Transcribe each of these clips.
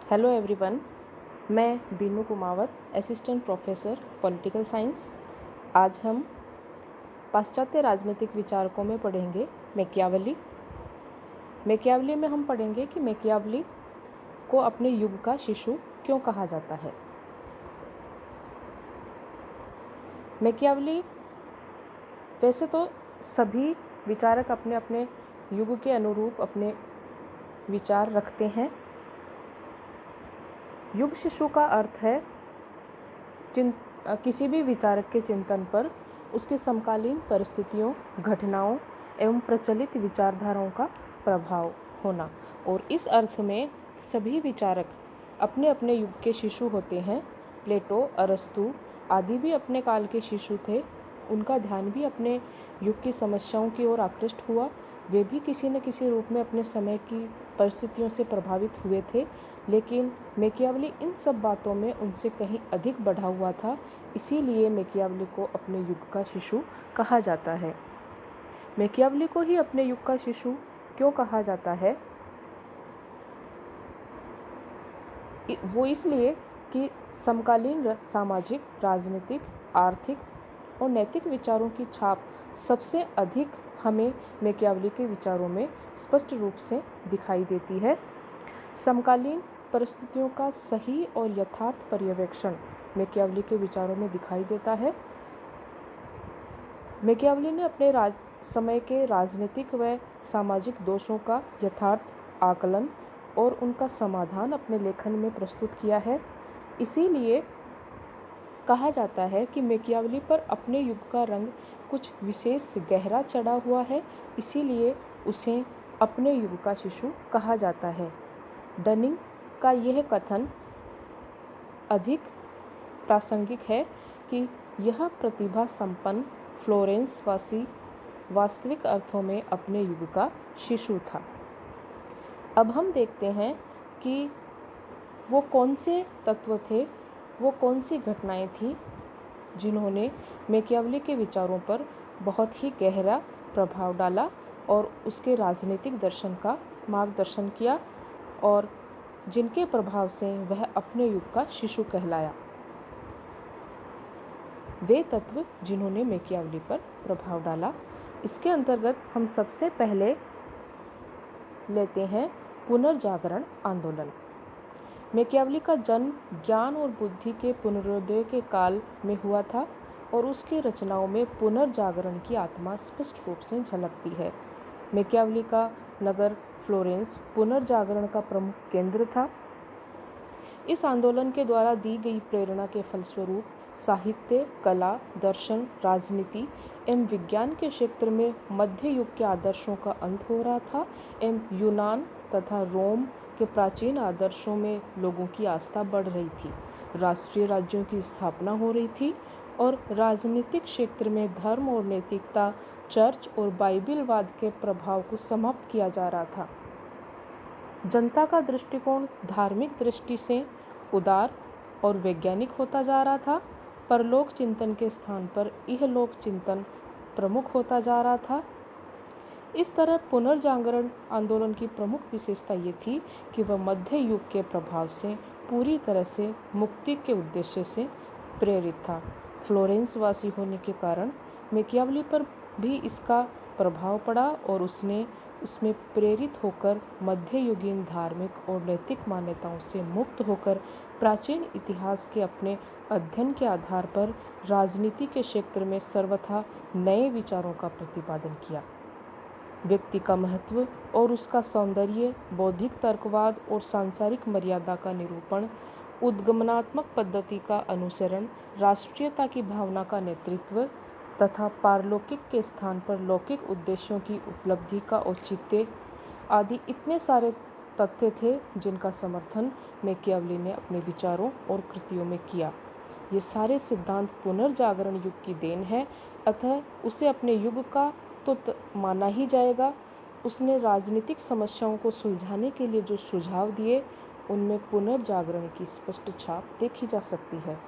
Hello everyone, मैं Binu Kumawat, assistant professor political science. आज हम पाश्चात्य राजनीतिक विचारकों में पढ़ेंगे मैकियावेली। मैकियावेली में हम पढ़ेंगे कि मैकियावेली को अपने युग का शिशु क्यों कहा जाता है। मैकियावेली वैसे तो सभी विचारक अपने अपने युग के अनुरूप अपने विचार रखते हैं। युग शिशु का अर्थ है किसी भी विचारक के चिंतन पर उसके समकालीन परिस्थितियों, घटनाओं एवं प्रचलित विचारधाराओं का प्रभाव होना, और इस अर्थ में सभी विचारक अपने अपने युग के शिशु होते हैं। प्लेटो, अरस्तु आदि भी अपने काल के शिशु थे। उनका ध्यान भी अपने युग की समस्याओं की ओर आकृष्ट हुआ। वे भी किसी न किसी रूप में अपने समय की परिस्थितियों से प्रभावित हुए थे, लेकिन मैकियावेली इन सब बातों में उनसे कहीं अधिक बढ़ा हुआ था। इसीलिए मैकियावेली को अपने युग का शिशु कहा जाता है। मैकियावेली को ही अपने युग का शिशु क्यों कहा जाता है? वो इसलिए कि समकालीन सामाजिक, राजनीतिक, आर्थिक और नैतिक विचारों की छाप सबसे अधिक हमें मैकियावेली के विचारों में स्पष्ट रूप से दिखाई देती है। समकालीन परिस्थितियों का सही और यथार्थ पर्यवेक्षण मैकियावेली के विचारों में दिखाई देता है। मैकियावेली ने अपने समय के राजनीतिक व सामाजिक दोषों का यथार्थ आकलन और उनका समाधान अपने लेखन में प्रस्तुत किया है। इसीलिए कहा जाता है कि मैकियावेली पर अपने युग का रंग कुछ विशेष गहरा चढ़ा हुआ है, इसीलिए उसे अपने युग का शिशु कहा जाता है। डनिंग का यह कथन अधिक प्रासंगिक है कि यह प्रतिभा संपन्न फ्लोरेंस वासी वास्तविक अर्थों में अपने युग का शिशु था। अब हम देखते हैं कि वो कौन से तत्व थे, वो कौन सी घटनाएं थी जिन्होंने मैकियावेली के विचारों पर बहुत ही गहरा प्रभाव डाला और उसके राजनीतिक दर्शन का मार्गदर्शन किया, और जिनके प्रभाव से वह अपने युग का शिशु कहलाया। वे तत्व जिन्होंने मैकियावेली पर प्रभाव डाला, इसके अंतर्गत हम सबसे पहले लेते हैं पुनर्जागरण आंदोलन। मैकियावेली का जन्म ज्ञान और बुद्धि के पुनरुदय के काल में हुआ था और उसकी रचनाओं में पुनर्जागरण की आत्मा स्पष्ट रूप से झलकती है। मैकियावेली का नगर फ्लोरेंस पुनर्जागरण का प्रमुख केंद्र था। इस आंदोलन के द्वारा दी गई प्रेरणा के फलस्वरूप साहित्य, कला, दर्शन, राजनीति एवं विज्ञान के क्षेत्र में मध्य युग के आदर्शों का अंत हो रहा था एवं यूनान तथा रोम के प्राचीन आदर्शों में लोगों की आस्था बढ़ रही थी। राष्ट्रीय राज्यों की स्थापना हो रही थी और राजनीतिक क्षेत्र में धर्म और नैतिकता, चर्च और बाइबिलवाद के प्रभाव को समाप्त किया जा रहा था। जनता का दृष्टिकोण धार्मिक दृष्टि से उदार और वैज्ञानिक होता जा रहा था। परलोक चिंतन के स्थान पर इहलोक चिंतन प्रमुख होता जा रहा था। इस तरह पुनर्जागरण आंदोलन की प्रमुख विशेषता ये थी कि वह मध्य युग के प्रभाव से पूरी तरह से मुक्ति के उद्देश्य से प्रेरित था। फ्लोरेंस वासी होने के कारण मैकियावेली पर भी इसका प्रभाव पड़ा और उसने उसमें प्रेरित होकर मध्ययुगीन धार्मिक और नैतिक मान्यताओं से मुक्त होकर प्राचीन इतिहास के अपने अध्ययन के आधार पर राजनीति के क्षेत्र में सर्वथा नए विचारों का प्रतिपादन किया। व्यक्ति का महत्व और उसका सौंदर्य, बौद्धिक तर्कवाद और सांसारिक मर्यादा का निरूपण, उद्गमनात्मक पद्धति का अनुसरण, राष्ट्रीयता की भावना का नेतृत्व तथा पारलौकिक के स्थान पर लौकिक उद्देश्यों की उपलब्धि का औचित्य आदि इतने सारे तथ्य थे जिनका समर्थन मैकियावेली ने अपने विचारों और कृतियों में किया। ये सारे सिद्धांत पुनर्जागरण युग की देन है, अतः उसे अपने युग का तो माना ही जाएगा। उसने राजनीतिक समस्याओं को सुलझाने के लिए जो सुझाव दिए, उनमें पुनर्जागरण की स्पष्ट छाप देखी जा सकती है।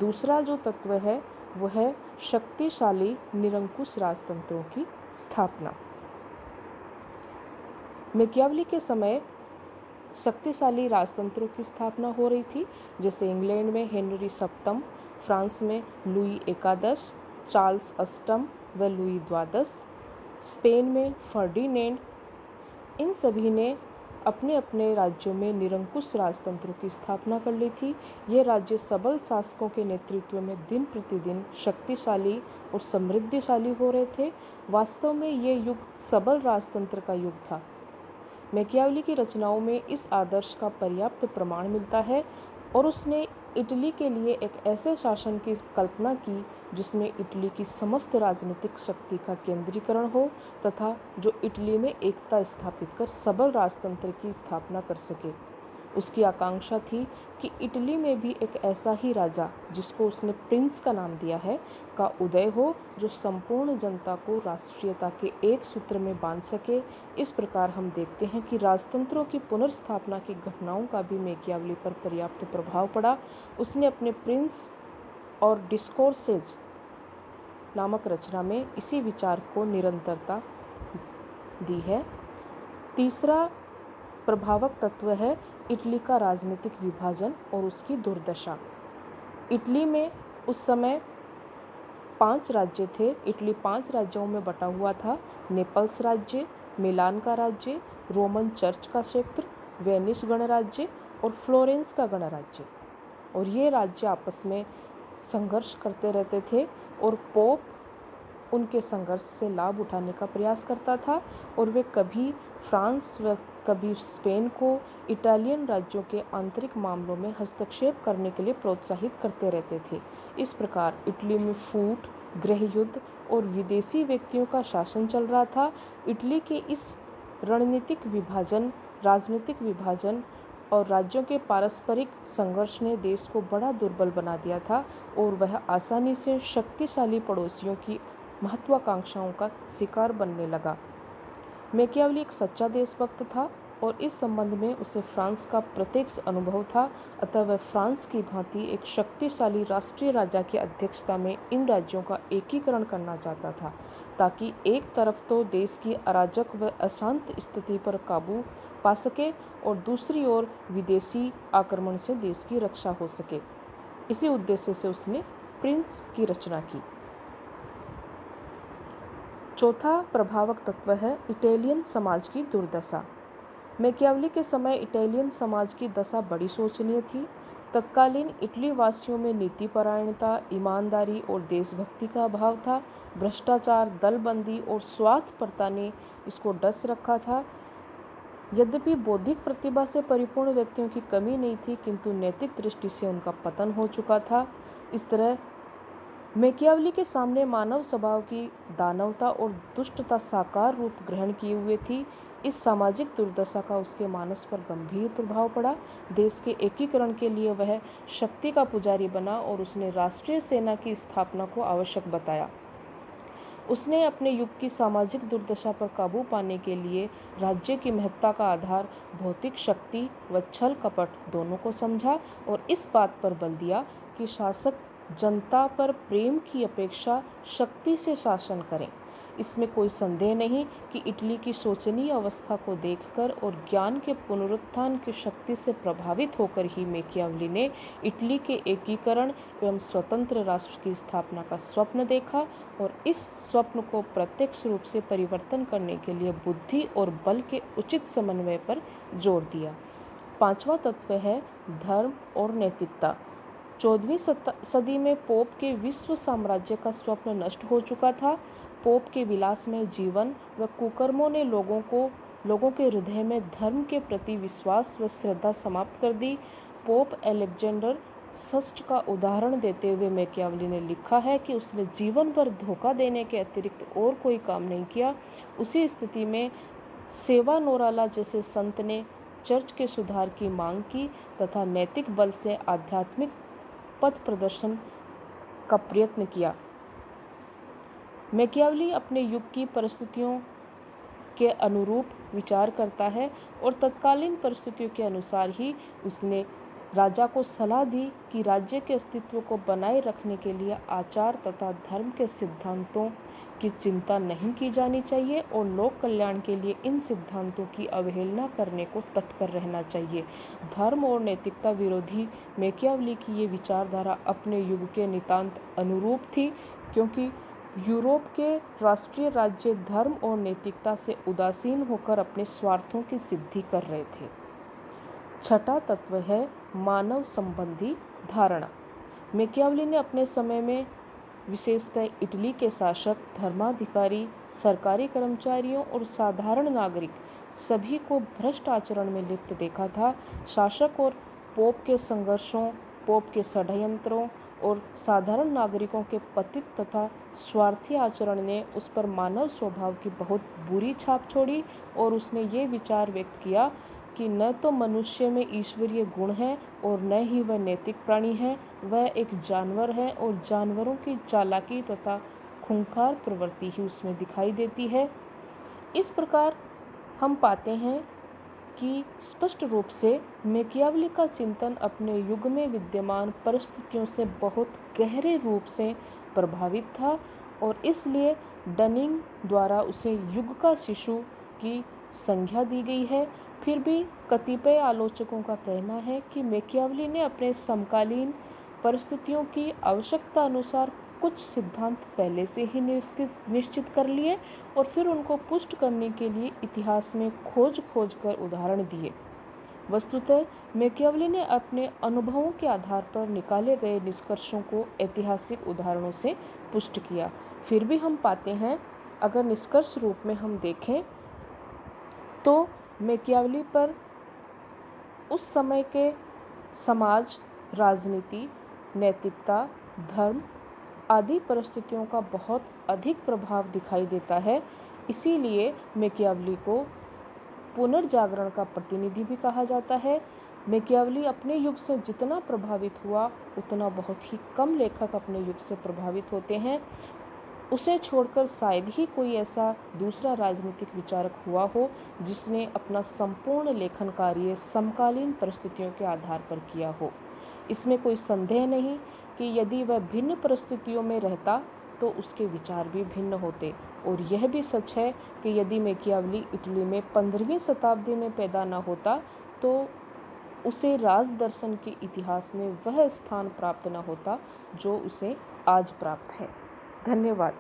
दूसरा जो तत्व है वह है शक्तिशाली निरंकुश राजतंत्रों की स्थापना। मैकियावेली के समय शक्तिशाली राजतंत्रों की स्थापना हो रही थी, जैसे इंग्लैंड में हेनरी सप्तम, फ्रांस में लुई एकादश, चार्ल्स अष्टम व लुई द्वादश, स्पेन में फर्डिनेंड। इन सभी ने अपने अपने राज्यों में निरंकुश राजतंत्रों की स्थापना कर ली थी। ये राज्य सबल शासकों के नेतृत्व में दिन प्रतिदिन शक्तिशाली और समृद्धिशाली हो रहे थे। वास्तव में ये युग सबल राजतंत्र का युग था। मैकियावेली की रचनाओं में इस आदर्श का पर्याप्त प्रमाण मिलता है और उसने इटली के लिए एक ऐसे शासन की कल्पना की जिसमें इटली की समस्त राजनीतिक शक्ति का केंद्रीकरण हो तथा जो इटली में एकता स्थापित कर सबल राजतंत्र की स्थापना कर सके। उसकी आकांक्षा थी कि इटली में भी एक ऐसा ही राजा, जिसको उसने प्रिंस का नाम दिया है, का उदय हो, जो संपूर्ण जनता को राष्ट्रीयता के एक सूत्र में बांध सके। इस प्रकार हम देखते हैं कि राजतंत्रों की पुनर्स्थापना की घटनाओं का भी मैकियावेली पर पर्याप्त प्रभाव पड़ा। उसने अपने प्रिंस और डिस्कोर्सेज नामक रचना में इसी विचार को निरंतरता दी है। तीसरा प्रभावक तत्व है इटली का राजनीतिक विभाजन और उसकी दुर्दशा। इटली में उस समय 5 राज्य थे। इटली 5 राज्यों में बटा हुआ था। नेपल्स राज्य, मिलान का राज्य, रोमन चर्च का क्षेत्र, वेनिस गणराज्य और फ्लोरेंस का गणराज्य। और ये राज्य आपस में संघर्ष करते रहते थे और पोप उनके संघर्ष से लाभ उठाने का प्रयास करता था और वे कभी फ्रांस व कभी स्पेन को इटालियन राज्यों के आंतरिक मामलों में हस्तक्षेप करने के लिए प्रोत्साहित करते रहते थे। इस प्रकार इटली में फूट, गृह युद्ध और विदेशी व्यक्तियों का शासन चल रहा था। इटली के इस रणनीतिक विभाजन, राजनीतिक विभाजन और राज्यों के पारस्परिक संघर्ष ने देश को बड़ा दुर्बल बना दिया था और वह आसानी से शक्तिशाली पड़ोसियों की महत्वाकांक्षाओं का शिकार बनने लगा। मैकियावेली एक सच्चा देशभक्त था और इस संबंध में उसे फ्रांस का प्रत्यक्ष अनुभव था। अतः वह फ्रांस की भांति एक शक्तिशाली राष्ट्रीय राजा की अध्यक्षता में इन राज्यों का एकीकरण करना चाहता था, ताकि एक तरफ तो देश की अराजक व अशांत स्थिति पर काबू पा सके और दूसरी ओर विदेशी आक्रमण से देश की रक्षा हो सके। इसी उद्देश्य से उसने प्रिंस की रचना की। चौथा प्रभावक तत्व है इटालियन समाज की दुर्दशा। मैकियावेली के समय इटालियन समाज की दशा बड़ी शोचनीय थी। तत्कालीन इटली वासियों में नीतिपरायणता, ईमानदारी और देशभक्ति का अभाव था। भ्रष्टाचार, दलबंदी और स्वार्थपरता ने इसको डस रखा था। यद्यपि बौद्धिक प्रतिभा से परिपूर्ण व्यक्तियों की कमी नहीं थी, किंतु नैतिक दृष्टि से उनका पतन हो चुका था। इस तरह मैकियावेली के सामने मानव स्वभाव की दानवता और दुष्टता साकार रूप ग्रहण किए हुए थी। इस सामाजिक दुर्दशा का उसके मानस पर गंभीर प्रभाव पड़ा। देश के एकीकरण के लिए वह शक्ति का पुजारी बना और उसने राष्ट्रीय सेना की स्थापना को आवश्यक बताया। उसने अपने युग की सामाजिक दुर्दशा पर काबू पाने के लिए राज्य की महत्ता का आधार भौतिक शक्ति व छल कपट दोनों को समझा और इस बात पर बल दिया कि शासक जनता पर प्रेम की अपेक्षा शक्ति से शासन करें। इसमें कोई संदेह नहीं कि इटली की शोचनीय अवस्था को देखकर और ज्ञान के पुनरुत्थान की शक्ति से प्रभावित होकर ही मैकियावेली ने इटली के एकीकरण एवं स्वतंत्र राष्ट्र की स्थापना का स्वप्न देखा और इस स्वप्न को प्रत्यक्ष रूप से परिवर्तन करने के लिए बुद्धि और बल के उचित समन्वय पर जोर दिया। पांचवा तत्व है धर्म और नैतिकता। 14वीं सदी में पोप के विश्व साम्राज्य का स्वप्न नष्ट हो चुका था। पोप के विलासमय जीवन व कुकर्मों ने लोगों के हृदय में धर्म के प्रति विश्वास व श्रद्धा समाप्त कर दी। पोप अलेक्जेंडर षष्ठ का उदाहरण देते हुए मैकियावेली ने लिखा है कि उसने जीवन भर धोखा देने के अतिरिक्त और कोई काम नहीं किया। उसी स्थिति में सेवानोराला जैसे संत ने चर्च के सुधार की मांग की तथा नैतिक बल से आध्यात्मिक पथ प्रदर्शन का प्रयत्न किया। मैकियावेली अपने युग की परिस्थितियों के अनुरूप विचार करता है और तत्कालीन परिस्थितियों के अनुसार ही उसने राजा को सलाह दी कि राज्य के अस्तित्व को बनाए रखने के लिए आचार तथा धर्म के सिद्धांतों की चिंता नहीं की जानी चाहिए और लोक कल्याण के लिए इन सिद्धांतों की अवहेलना करने को तत्पर रहना चाहिए। धर्म और नैतिकता विरोधी मैकियावली की ये विचारधारा अपने युग के नितांत अनुरूप थी, क्योंकि यूरोप के राष्ट्रीय राज्य धर्म और नैतिकता से उदासीन होकर अपने स्वार्थों की सिद्धि कर रहे थे। छठा तत्व है मानव संबंधी धारणा। मैकियावली ने अपने समय में विशेषतः इटली के शासक, धर्माधिकारी, सरकारी कर्मचारियों और साधारण नागरिक सभी को भ्रष्ट आचरण में लिप्त देखा था। शासक और पोप के संघर्षों, पोप के षड्यंत्रों और साधारण नागरिकों के पतित तथा स्वार्थी आचरण ने उस पर मानव स्वभाव की बहुत बुरी छाप छोड़ी और उसने ये विचार व्यक्त किया कि न तो मनुष्य में ईश्वरीय गुण है और न ही वह नैतिक प्राणी है, वह एक जानवर है और जानवरों की चालाकी तथा खूंखार प्रवृत्ति ही उसमें दिखाई देती है। इस प्रकार हम पाते हैं कि स्पष्ट रूप से मैकियावली का चिंतन अपने युग में विद्यमान परिस्थितियों से बहुत गहरे रूप से प्रभावित था और इसलिए डनिंग द्वारा उसे युग का शिशु की संज्ञा दी गई है। फिर भी कतिपय आलोचकों का कहना है कि मैकियावली ने अपने समकालीन परिस्थितियों की आवश्यकता अनुसार कुछ सिद्धांत पहले से ही निश्चित कर लिए और फिर उनको पुष्ट करने के लिए इतिहास में खोज कर उदाहरण दिए। वस्तुतः मैकियावली ने अपने अनुभवों के आधार पर निकाले गए निष्कर्षों को ऐतिहासिक उदाहरणों से पुष्ट किया। फिर भी हम पाते हैं, अगर निष्कर्ष रूप में हम देखें तो मैकियावली पर उस समय के समाज, राजनीति, नैतिकता, धर्म आदि परिस्थितियों का बहुत अधिक प्रभाव दिखाई देता है। इसीलिए मैकियावली को पुनर्जागरण का प्रतिनिधि भी कहा जाता है। मैकियावली अपने युग से जितना प्रभावित हुआ उतना बहुत ही कम लेखक अपने युग से प्रभावित होते हैं। उसे छोड़कर शायद ही कोई ऐसा दूसरा राजनीतिक विचारक हुआ हो जिसने अपना संपूर्ण लेखन कार्य समकालीन परिस्थितियों के आधार पर किया हो। इसमें कोई संदेह नहीं कि यदि वह भिन्न परिस्थितियों में रहता तो उसके विचार भी भिन्न होते। और यह भी सच है कि यदि मैकियावली इटली में 15वीं शताब्दी में पैदा न होता तो उसे राजदर्शन के इतिहास में वह स्थान प्राप्त न होता जो उसे आज प्राप्त है। धन्यवाद।